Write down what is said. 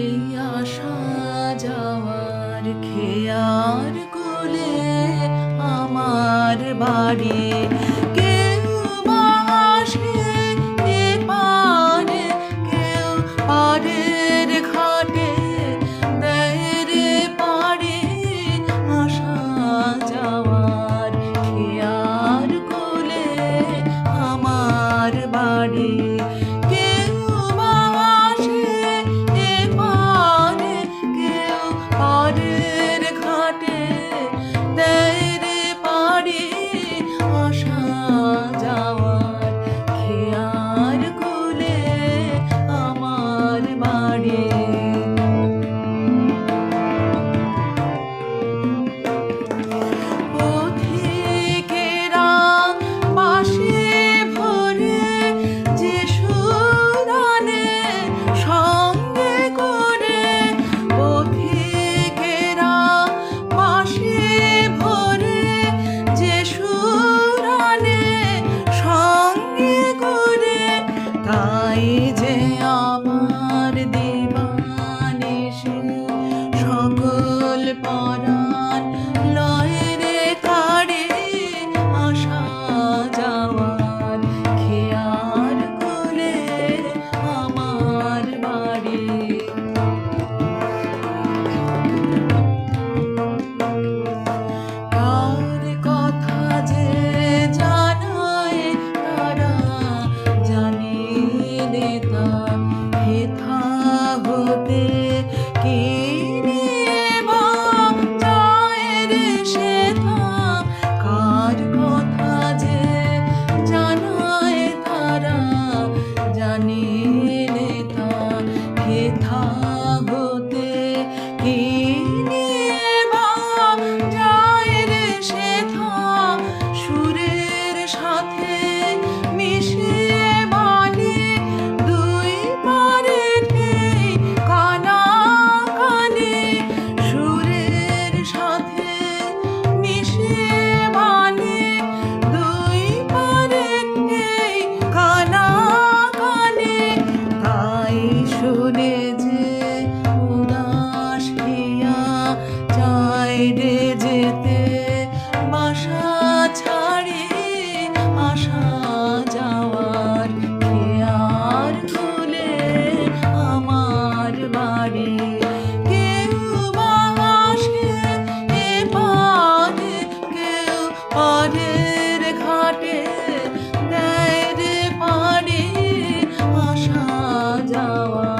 এই আসা যাওয়ার খেয়ার কোলে আমার বাড়ি, কেউ বা আসে এপারে, কেউ পারের ঘাটে দেয় রে পাড়ি। আসা যাওয়ার খেয়ার কোলে আমার বাড়ি, কেউ বা আসে এপারে, কেউ পারের ঘাটে দেয় রে পাড়ি। আসা যাওয়ার খেয়ার কোলে আমার বাড়ি। পথিকেরা বাঁশি ভরে যে সুর আনে সঙ্গে করে, পথিকেরা বাঁশি ভরে যে সুর আনে সঙ্গে করে, তাই যে আমার দিবানিশি সকল পরাণ লয় রে কাড়ে। আসা যাওয়ার খেয়ার কোলে আমার বাড়ি। কার কথা যে জানায় তারা জানে তা, হেথা হতে কি নিয়ে বা যায় রে সেথা। কার কথা যে জানায় তারা জানে তা, হেথা হতে কি নিয়ে বা যায় রে সেথা। সুরের সাথে মিশিয়ে বালি দুই পারেতেই কানা কানে, সুরের সাথে মিশিয়ে বালি দুই পারেতেই কানা কানে। তাই শুনে যে উদাস হিয়া চায় রে যেতে বাসা ছাড়ি। আসা যাওয়ার খেয়ার কোলে আমার বাড়ি, কেউ বা আসে এপারে, কেউ পারের ঘাটে দেয় রে পাড়ি। আসা যাওয়া